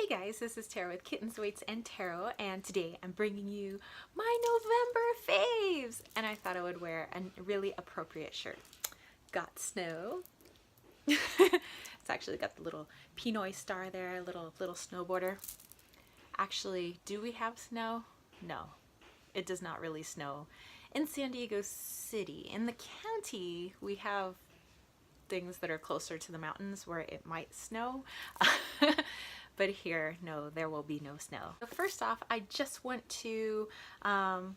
Hey guys, this is Tara with Kittens, Weights, and Tarot, and today I'm bringing you my November faves! And I thought I would wear a really appropriate shirt. Got snow. It's actually got the little Pinoy star there, little snow border. Actually, do we have snow? No, it does not really snow. In San Diego City, in the county, we have things that are closer to the mountains where it might snow. But here, no, there will be no snow. So first off, I just want to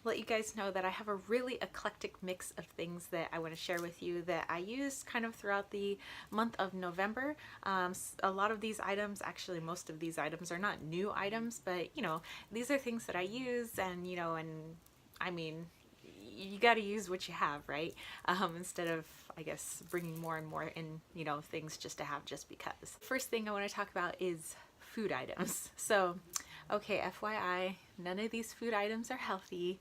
let you guys know that I have a really eclectic mix of things that I want to share with you that I used kind of throughout the month of November. A lot of these items, actually most of these items are not new items, but you know, these are things that I use, and you know, and I mean, you got to use what you have, right? Instead of, I guess, bringing more and more in, you know, things just to have just because. First thing I want to talk about is food items. So, okay, FYI, none of these food items are healthy,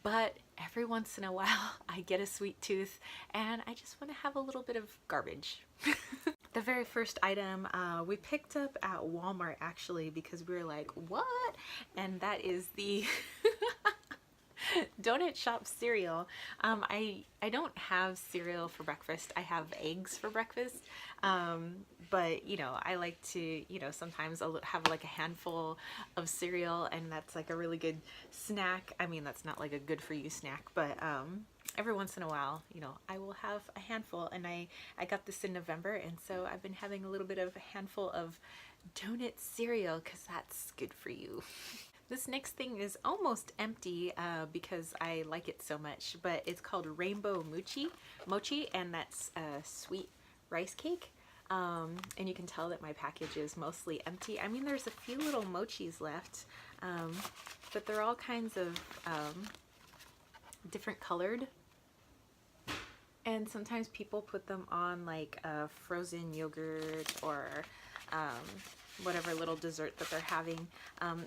but every once in a while I get a sweet tooth and I just want to have a little bit of garbage. The very first item we picked up at Walmart actually because we were like, what? And that is the Donut Shop cereal. I don't have cereal for breakfast. I have eggs for breakfast. But you know, I like to, you know, sometimes I'll have like a handful of cereal, and that's like a really good snack. I mean, that's not like a good for you snack, but every once in a while, you know, I will have a handful, and I got this in November, and so I've been having a little bit of a handful of donut cereal because that's good for you. This next thing is almost empty because I like it so much, but it's called Rainbow Mochi, and that's a sweet rice cake. And you can tell that my package is mostly empty. I mean, there's a few little mochis left, but they're all kinds of different colored. And sometimes people put them on like a frozen yogurt or whatever little dessert that they're having.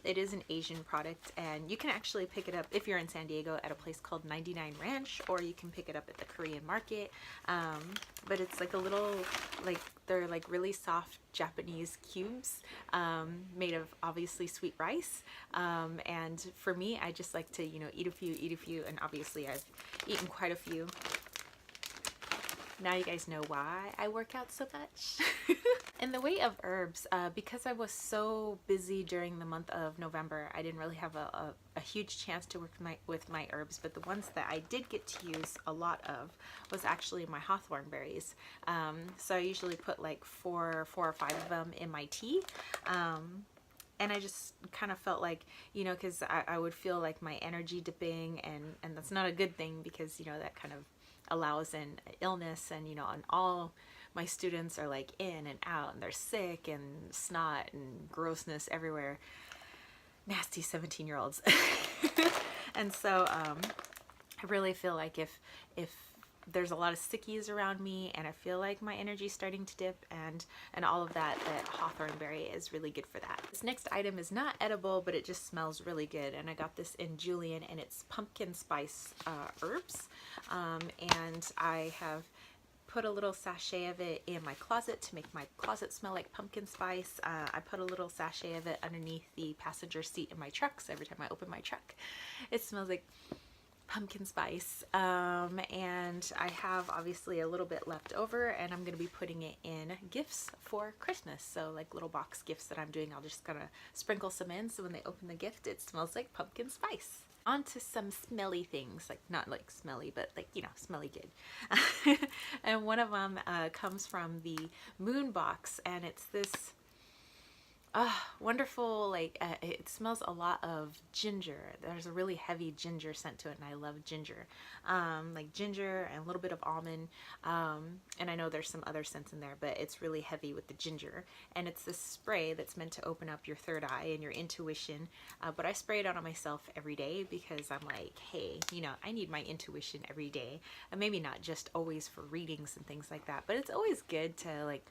It is an Asian product, and you can actually pick it up if you're in San Diego at a place called 99 Ranch, or you can pick it up at the Korean market. But it's like a little, like, they're like really soft Japanese cubes made of obviously sweet rice. And for me, I just like to, you know, eat a few, and obviously I've eaten quite a few. Now you guys know why I work out so much. In the way of herbs, because I was so busy during the month of November, I didn't really have a huge chance to work with my herbs, but the ones that I did get to use a lot of was actually my hawthorn berries. So I usually put like four or five of them in my tea. And I just kind of felt like, you know, because I would feel like my energy dipping, and that's not a good thing because, you know, that kind of allows in illness, and you know, and all my students are like in and out, and they're sick and snot and grossness everywhere. Nasty 17-year-olds. And so I really feel like if there's a lot of sickies around me and I feel like my energy's starting to dip and all of that, hawthorn berry is really good for that. This next item is not edible, but it just smells really good, and I got this in Julian, and it's pumpkin spice herbs. And I have put a little sachet of it in my closet to make my closet smell like pumpkin spice. I put a little sachet of it underneath the passenger seat in my truck, so every time I open my truck it smells like pumpkin spice. And I have obviously a little bit left over, and I'm going to be putting it in gifts for Christmas. So like little box gifts that I'm doing, I'll just gonna sprinkle some in, so when they open the gift it smells like pumpkin spice. On to some smelly things, like not like smelly, but like, you know, smelly good. And one of them comes from the Moon box, and it's this wonderful, like it smells a lot of ginger. There's a really heavy ginger scent to it, and I love ginger. Like ginger and a little bit of almond, and I know there's some other scents in there, but it's really heavy with the ginger. And it's this spray that's meant to open up your third eye and your intuition, but I spray it on myself every day because I'm like, hey, you know, I need my intuition every day, and maybe not just always for readings and things like that, but it's always good to, like,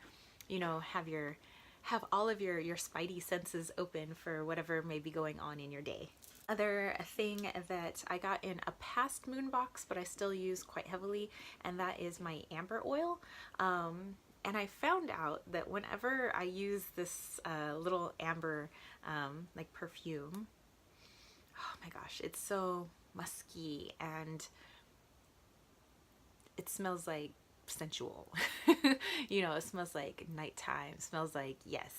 you know, have all of your spidey senses open for whatever may be going on in your day. Other thing that I got in a past Moon box, but I still use quite heavily, and that is my amber oil. And I found out that whenever I use this little amber like perfume, oh my gosh, it's so musky and it smells like sensual. You know, it smells like nighttime, smells like yes.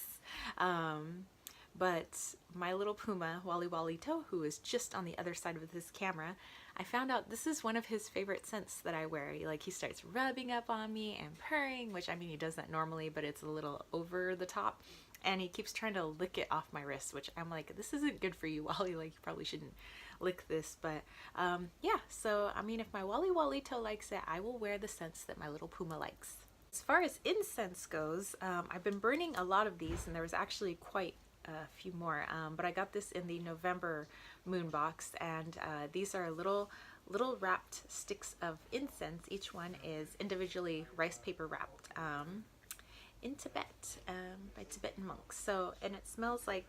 But my little Puma, Wally Walito, who is just on the other side of this camera, I found out this is one of his favorite scents that I wear. Like, he starts rubbing up on me and purring, which, I mean, he does that normally, but it's a little over the top. And he keeps trying to lick it off my wrist, which I'm like, this isn't good for you, Wally. Like, you probably shouldn't lick this. But yeah, so I mean, if my Wally Walito likes it, I will wear the scents that my little Puma likes. As far as incense goes, I've been burning a lot of these, and there was actually quite a few more, but I got this in the November moon box, and these are little wrapped sticks of incense. Each one is individually rice paper wrapped in Tibet by Tibetan monks. So, and it smells like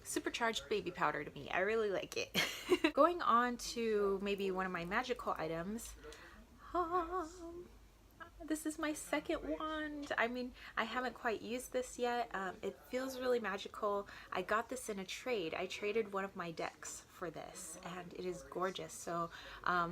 supercharged baby powder to me. I really like it. Going on to maybe one of my magical items. This is my second wand. I mean, I haven't quite used this yet. It feels really magical. I got this in a trade. I traded one of my decks for this, and it is gorgeous. So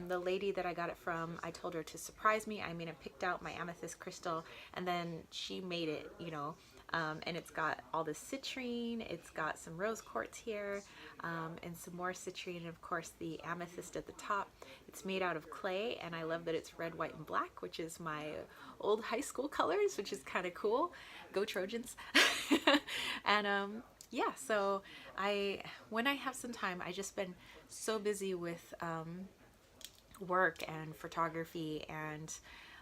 the lady that I got it from, I told her to surprise me. I mean, I picked out my amethyst crystal, and then she made it, you know, and it's got all the citrine, it's got some rose quartz here, and some more citrine, and of course the amethyst at the top. It's made out of clay, and I love that it's red, white, and black, which is my old high school colors, which is kind of cool. Go Trojans. And yeah, so when I have some time, I just been so busy with work and photography, and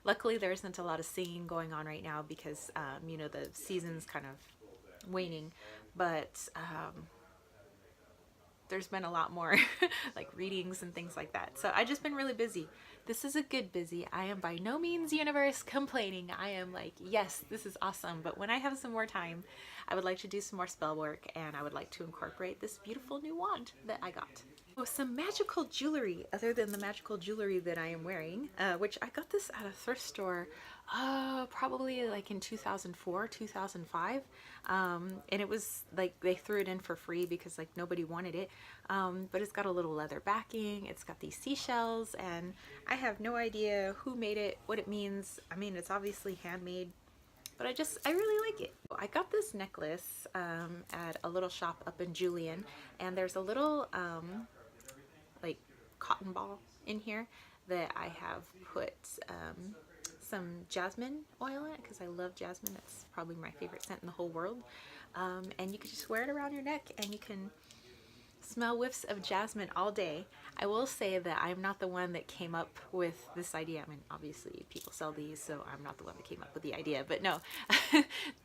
luckily there isn't a lot of singing going on right now because you know, the season's kind of waning, but there's been a lot more like readings and things like that. So I've just been really busy. This is a good busy. I am by no means, universe, complaining. I am like, yes, this is awesome. But when I have some more time, I would like to do some more spell work, and I would like to incorporate this beautiful new wand that I got. Oh, some magical jewelry other than the magical jewelry that I am wearing, which I got this at a thrift store probably like in 2004, 2005. And it was like they threw it in for free because like nobody wanted it. But it's got a little leather backing. It's got these seashells, and I have no idea who made it, what it means. I mean, it's obviously handmade, but I really like it. I got this necklace at a little shop up in Julian, and there's a little like cotton ball in here that I have put some jasmine oil in it because I love jasmine. That's probably my favorite scent in the whole world. And you can just wear it around your neck, and you can smell whiffs of jasmine all day. I will say that I'm not the one that came up with this idea. I mean, obviously people sell these, so I'm not the one that came up with the idea, but no.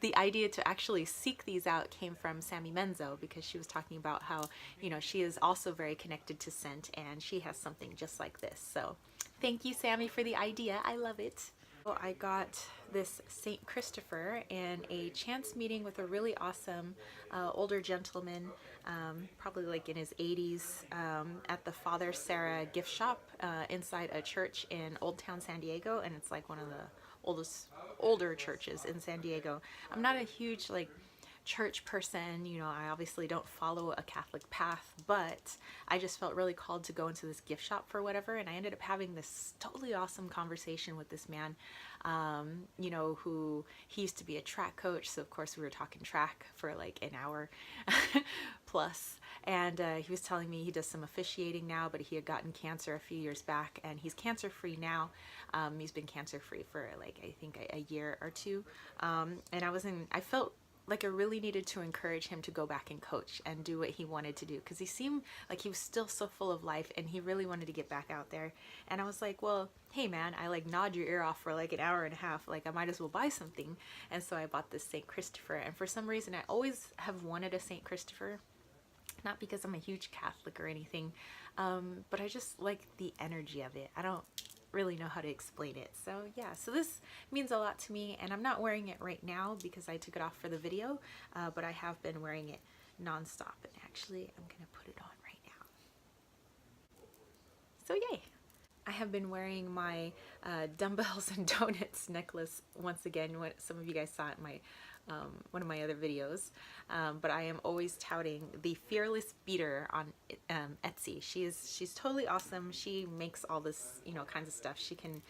The idea to actually seek these out came from Sammy Menzo, because she was talking about how, you know, she is also very connected to scent, and she has something just like this. So thank you, Sammy, for the idea. I love it. So I got this Saint Christopher in a chance meeting with a really awesome older gentleman, probably like in his 80s, at the Father Sarah gift shop inside a church in Old Town San Diego, and it's like one of the older churches in San Diego. I'm not a huge like church person, you know, I obviously don't follow a Catholic path, but I just felt really called to go into this gift shop for whatever, and I ended up having this totally awesome conversation with this man, you know, who he used to be a track coach, so of course we were talking track for like an hour plus, and he was telling me he does some officiating now, but he had gotten cancer a few years back, and he's cancer free now. He's been cancer free for like I think a year or two, and I felt like I really needed to encourage him to go back and coach and do what he wanted to do, because he seemed like he was still so full of life and he really wanted to get back out there. And I was like, well, hey man, I like gnawed your ear off for like an hour and a half, like I might as well buy something. And so I bought this Saint Christopher, and for some reason I always have wanted a Saint Christopher, not because I'm a huge Catholic or anything, but I just like the energy of it. I don't really know how to explain it. So yeah, so this means a lot to me, and I'm not wearing it right now because I took it off for the video, but I have been wearing it nonstop, and actually I'm gonna put it on right now. So yay! I have been wearing my dumbbells and donuts necklace once again. What some of you guys saw it in my one of my other videos, but I am always touting the Fearless Beater on Etsy. She's totally awesome. She makes all this kinds of stuff. She can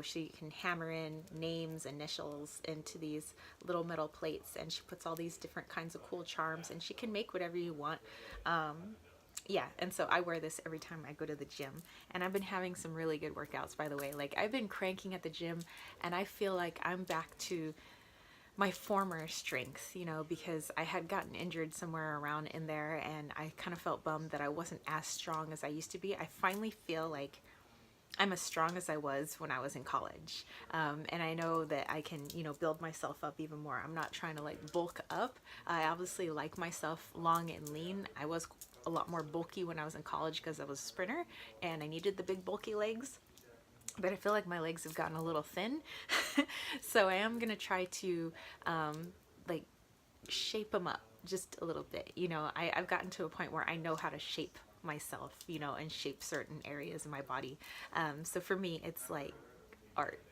she can hammer in names, initials into these little metal plates, and she puts all these different kinds of cool charms, and she can make whatever you want. Yeah, and so I wear this every time I go to the gym, and I've been having some really good workouts, by the way. Like, I've been cranking at the gym, and I feel like I'm back to my former strength, because I had gotten injured somewhere around in there, and I kind of felt bummed that I wasn't as strong as I used to be. I finally feel like I'm as strong as I was when I was in college. And I know that I can, build myself up even more. I'm not trying to like bulk up. I obviously like myself long and lean. I was a lot more bulky when I was in college because I was a sprinter and I needed the big bulky legs. But I feel like my legs have gotten a little thin. So I am going to try to like shape them up just a little bit. I've gotten to a point where I know how to shape myself, and shape certain areas of my body. So for me, it's like art.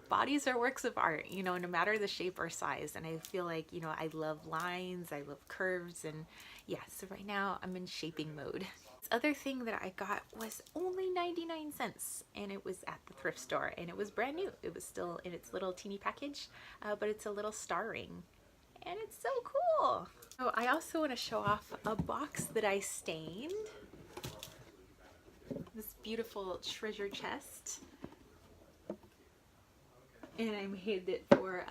Bodies are works of art, no matter the shape or size. And I feel like, I love lines, I love curves, and yeah, so right now I'm in shaping mode. This other thing that I got was only 99 cents, and it was at the thrift store, and it was brand new. It was still in its little teeny package, but it's a little star ring, and it's so cool. So I also want to show off a box that I stained. This beautiful treasure chest. And I made it for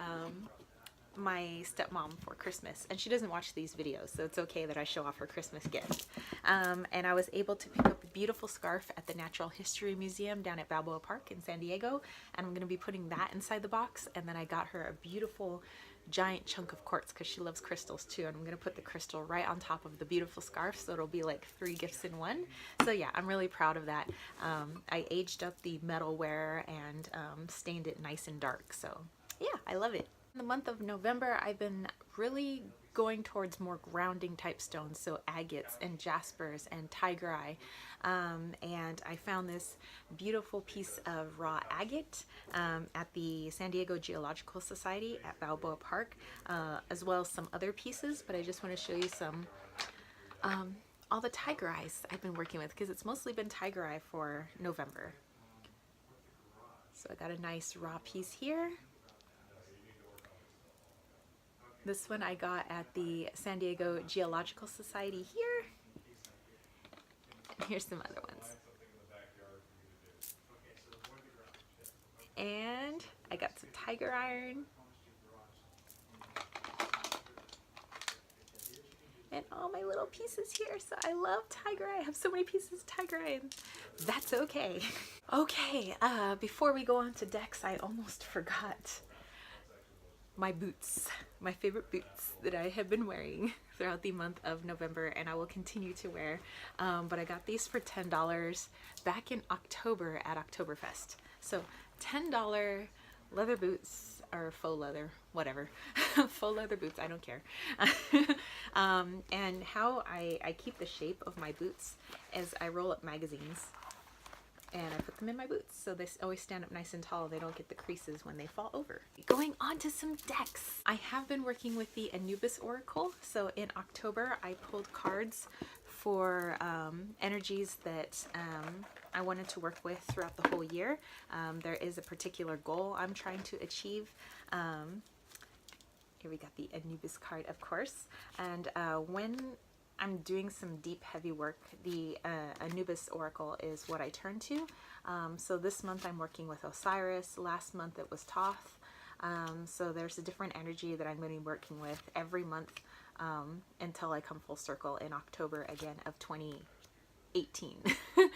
my stepmom for Christmas. And she doesn't watch these videos, so it's okay that I show off her Christmas gift. And I was able to pick up a beautiful scarf at the Natural History Museum down at Balboa Park in San Diego. And I'm going to be putting that inside the box. And then I got her a beautiful giant chunk of quartz because she loves crystals too, and I'm gonna put the crystal right on top of the beautiful scarf, so it'll be like 3 gifts in one. So yeah, I'm really proud of that. I aged up the metalware and stained it nice and dark, so yeah, I love it. In the month of November, I've been really going towards more grounding type stones, so agates and jaspers and tiger eye. And I found this beautiful piece of raw agate at the San Diego Geological Society at Balboa Park, as well as some other pieces, but I just want to show you some all the tiger eyes I've been working with, because it's mostly been tiger eye for November. So I got a nice raw piece here. This one I got at the San Diego Geological Society here. And here's some other ones. And I got some tiger iron. And all my little pieces here. So I love tiger eye. I have so many pieces of tiger eye, and that's okay. Okay, before we go on to decks, I almost forgot my boots, my favorite boots that I have been wearing throughout the month of November, and I will continue to wear. But I got these for $10 back in October at Oktoberfest. So $10 leather boots, or faux leather, whatever. Faux leather boots, I don't care. And how I keep the shape of my boots is I roll up magazines and I put them in my boots, so they always stand up nice and tall. They don't get the creases when they fall over. Going on to some decks. I have been working with the Anubis Oracle. So in October, I pulled cards for energies that I wanted to work with throughout the whole year. There is a particular goal I'm trying to achieve. Here we got the Anubis card, of course. And when I'm doing some deep, heavy work, the Anubis Oracle is what I turn to. So this month I'm working with Osiris. Last month it was Thoth. So there's a different energy that I'm going to be working with every month until I come full circle in October again of 2018. I'm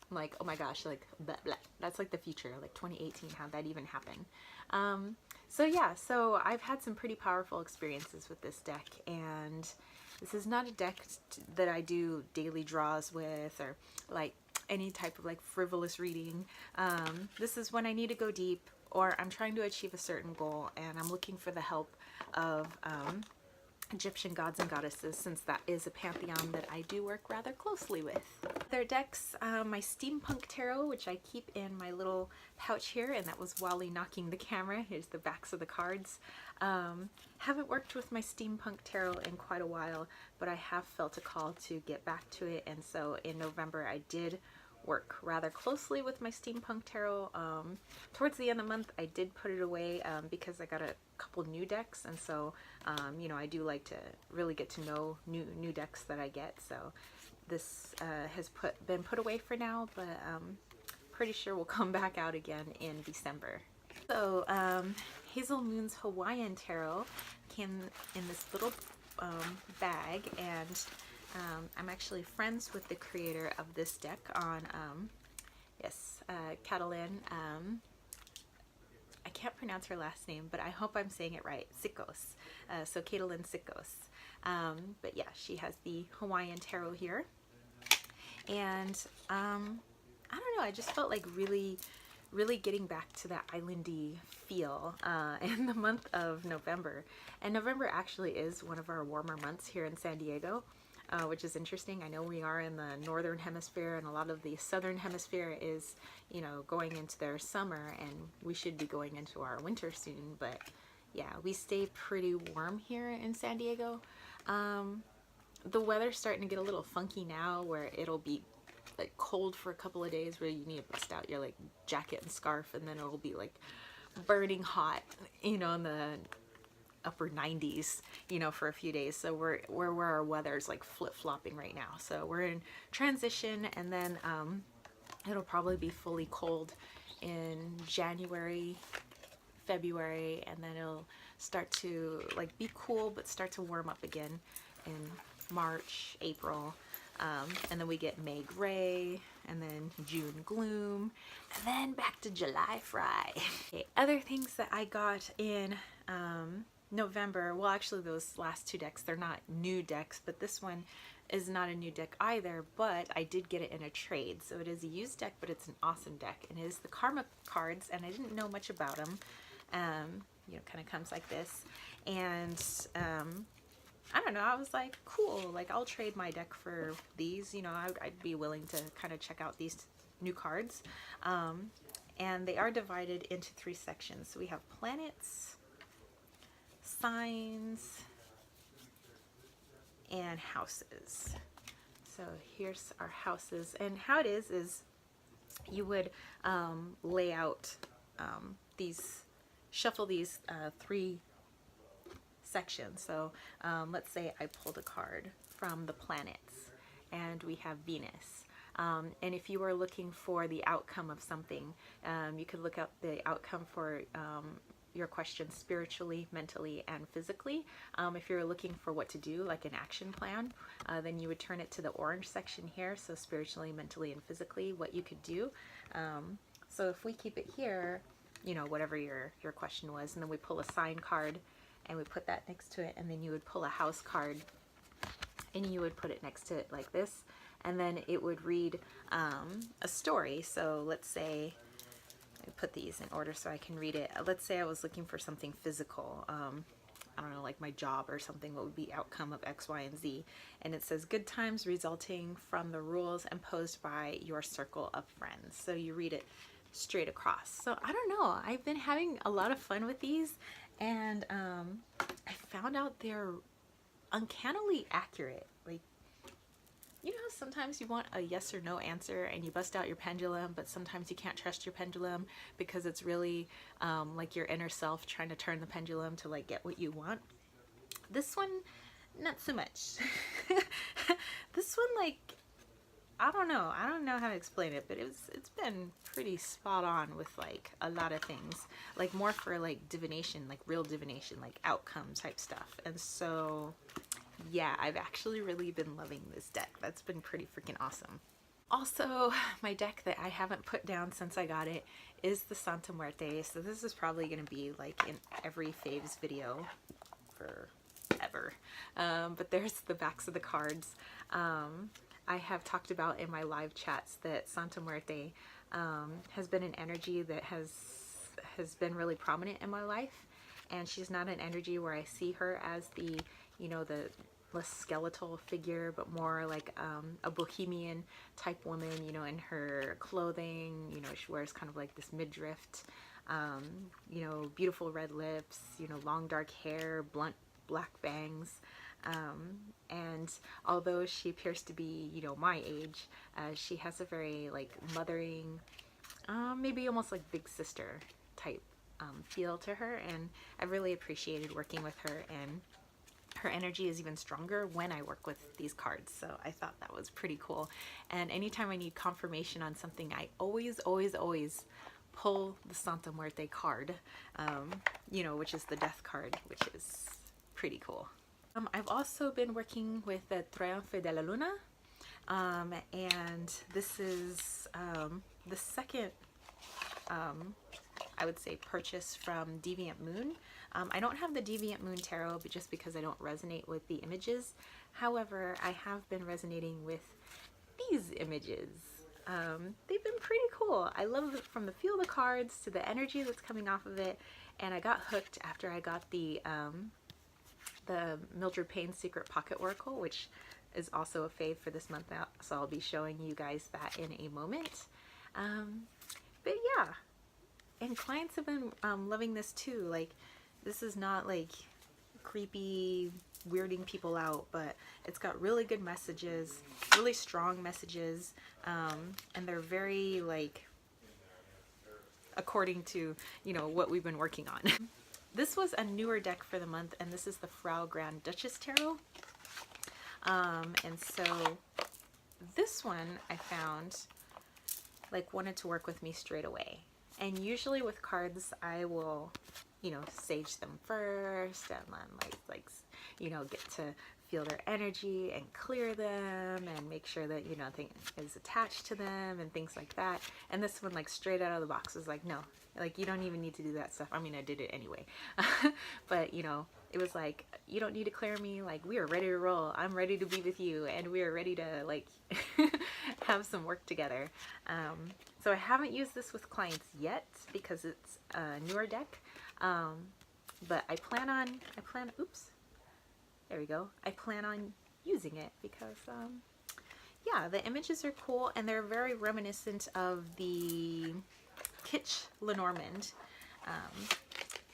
like, oh my gosh, like, blah, blah. That's like the future, like 2018, how'd that even happen? So yeah, so I've had some pretty powerful experiences with this deck, and this is not a deck that I do daily draws with or like any type of like frivolous reading. This is when I need to go deep, or I'm trying to achieve a certain goal and I'm looking for the help of Egyptian gods and goddesses, since that is a pantheon that I do work rather closely with. Their decks, my Steampunk Tarot, which I keep in my little pouch here, and that was Wally knocking the camera. Here's the backs of the cards. Haven't worked with my Steampunk Tarot in quite a while, but I have felt a call to get back to it, and so in November I did work rather closely with my Steampunk Tarot. Towards the end of the month I did put it away because I got a couple new decks, and so you know, I do like to really get to know new decks that I get, so this has been put away for now, but pretty sure will come back out again in December. So Hazel Moon's Hawaiian Tarot came in this little bag, and I'm actually friends with the creator of this deck on, Catalin. I can't pronounce her last name, but I hope I'm saying it right. Sikos. So Catalin Sikos. But yeah, she has the Hawaiian Tarot here. And I don't know, I just felt like really getting back to that islandy feel in the month of November. And November actually is one of our warmer months here in San Diego, which is interesting. I know we are in the northern hemisphere, and a lot of the southern hemisphere is, you know, going into their summer, and we should be going into our winter soon. But yeah, we stay pretty warm here in San Diego. The weather's starting to get a little funky now, where it'll be like cold for a couple of days where you need to bust out your like jacket and scarf, and then it'll be like burning hot, you know, in the upper 90s, you know, for a few days. So we're where our weather's like flip-flopping right now. So we're in transition, and then it'll probably be fully cold in January, February, and then it'll start to like be cool but start to warm up again in March, April, and then we get May gray, and then June gloom, and then back to July fry. Okay, other things that I got in November, well actually those last two decks, they're not new decks, but this one is not a new deck either, but I did get it in a trade. So it is a used deck, but it's an awesome deck, and it is the Karma cards, and I didn't know much about them. You know, kind of comes like this, and I don't know, I was like, cool, like I'll trade my deck for these, you know, I'd be willing to kind of check out these new cards. And they are divided into 3 sections. So we have planets, signs, and houses. So here's our houses, and how it is you would lay out shuffle these 3 sections. So let's say I pulled a card from the planets, and we have Venus. And if you were looking for the outcome of something, you could look up the outcome for your question spiritually, mentally, and physically. If you're looking for what to do, like an action plan, then you would turn it to the orange section here. So spiritually, mentally, and physically, what you could do. So if we keep it here, you know, whatever your question was, and then we pull a sign card, and we put that next to it, and then you would pull a house card, and you would put it next to it like this, and then it would read a story. So let's say, I put these in order so I can read it. Let's say I was looking for something physical, I don't know, like my job or something. What would be outcome of X, Y, and Z? And it says good times resulting from the rules imposed by your circle of friends. So you read it straight across. So I don't know, I've been having a lot of fun with these, and I found out they're uncannily accurate. Like, you know, sometimes you want a yes or no answer and you bust out your pendulum, but sometimes you can't trust your pendulum because it's really like your inner self trying to turn the pendulum to like get what you want. This one, not so much. This one, like, I don't know how to explain it, but it's been pretty spot on with like a lot of things, like more for like divination, like real divination, like outcome type stuff. And so yeah, I've actually really been loving this deck. That's been pretty freaking awesome. Also, my deck that I haven't put down since I got it is the Santa Muerte. So this is probably going to be like in every Faves video forever. But there's the backs of the cards. I have talked about in my live chats that Santa Muerte has been an energy that has been really prominent in my life, and she's not an energy where I see her as the, you know, the less skeletal figure, but more like a bohemian type woman, you know, in her clothing. You know, she wears kind of like this midriff, you know, beautiful red lips, you know, long dark hair, blunt black bangs. And although she appears to be, you know, my age, she has a very like mothering, maybe almost like big sister type feel to her, and I really appreciated working with her, and her energy is even stronger when I work with these cards, so I thought that was pretty cool. And anytime I need confirmation on something, I always pull the Santa Muerte card, you know, which is the death card, which is pretty cool. I've also been working with the Triunfo de la Luna, and this is the second, I would say, purchase from Deviant Moon. I don't have the Deviant Moon Tarot, but just because I don't resonate with the images. However, I have been resonating with these images. They've been pretty cool. I love it from the feel of the cards to the energy that's coming off of it, and I got hooked after I got the Mildred Payne's Secret Pocket Oracle, which is also a fave for this month, so I'll be showing you guys that in a moment. But yeah, and clients have been loving this too. Like, this is not like creepy, weirding people out, but it's got really good messages, really strong messages, and they're very like according to, you know, what we've been working on. This was a newer deck for the month, and this is the Frau Grand Duchess Tarot. And so this one I found like wanted to work with me straight away. And usually with cards, I will, you know, sage them first, and then like you know, get to feel their energy and clear them and make sure that, you know, nothing is attached to them and things like that. And this one, like straight out of the box, was like, no, like you don't even need to do that stuff. I mean, I did it anyway. But, you know, it was like, you don't need to clear me. Like, we are ready to roll. I'm ready to be with you, and we are ready to like have some work together. So I haven't used this with clients yet because it's a newer deck. But I plan, oops, there we go. I plan on using it because, yeah, the images are cool, and they're very reminiscent of the Kitsch Lenormand,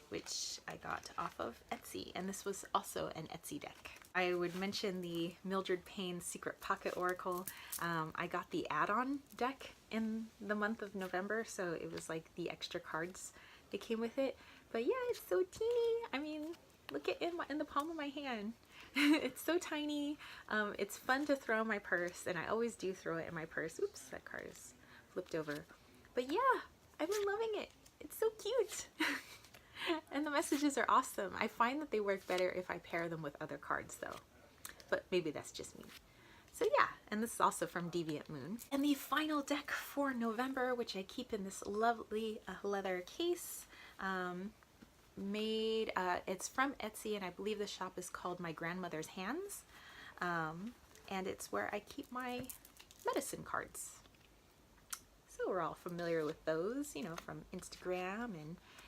which I got off of Etsy, and this was also an Etsy deck. I would mention the Mildred Payne's Secret Pocket Oracle. I got the add-on deck in the month of November, so it was like the extra cards that came with it. But yeah, it's so teeny. I mean, look at it in the palm of my hand. It's so tiny. It's fun to throw in my purse, and I always do throw it in my purse. Oops, that card is flipped over. But yeah, I've been loving it. It's so cute. And the messages are awesome. I find that they work better if I pair them with other cards though. But maybe that's just me. So yeah, and this is also from Deviant Moon. And the final deck for November, which I keep in this lovely leather case, it's from Etsy, and I believe the shop is called My Grandmother's Hands, and it's where I keep my medicine cards. So we're all familiar with those, you know, from Instagram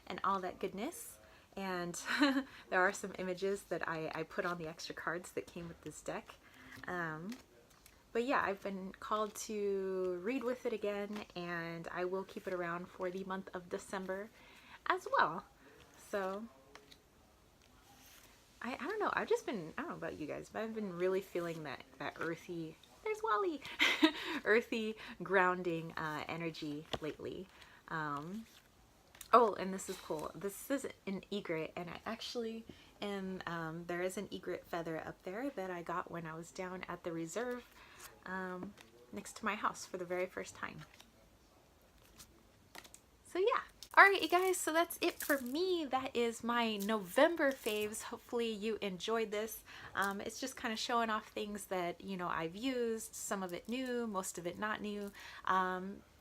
and all that goodness. And there are some images that I put on the extra cards that came with this deck. But yeah, I've been called to read with it again, and I will keep it around for the month of December as well. So I don't know, I've just been, I don't know about you guys, but I've been really feeling that earthy, there's Wally, earthy, grounding energy lately. Oh, and this is cool. This is an egret, and I actually am, there is an egret feather up there that I got when I was down at the reserve next to my house for the very first time. So yeah. Alright, you guys, so that's it for me. That is my November faves. Hopefully you enjoyed this. It's just kind of showing off things that, you know, I've used, some of it new, most of it not new.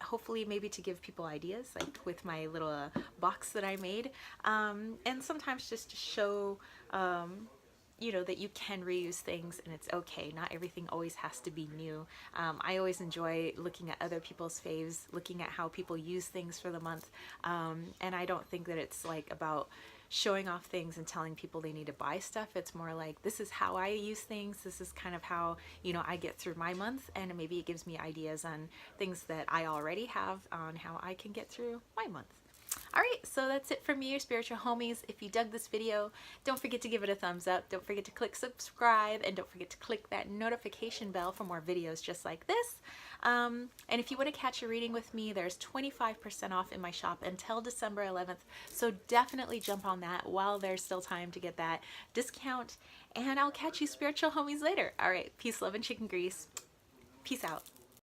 Hopefully maybe to give people ideas, like with my little box that I made. And sometimes just to show, you know, that you can reuse things and it's okay. Not everything always has to be new. I always enjoy looking at other people's faves, looking at how people use things for the month. And I don't think that it's like about showing off things and telling people they need to buy stuff. It's more like, this is how I use things. This is kind of how, you know, I get through my month, and maybe it gives me ideas on things that I already have on how I can get through my month. Alright, so that's it from me, your spiritual homies. If you dug this video, don't forget to give it a thumbs up. Don't forget to click subscribe, and don't forget to click that notification bell for more videos just like this. And if you want to catch a reading with me, there's 25% off in my shop until December 11th. So definitely jump on that while there's still time to get that discount. And I'll catch you spiritual homies later. Alright, peace, love, and chicken grease. Peace out.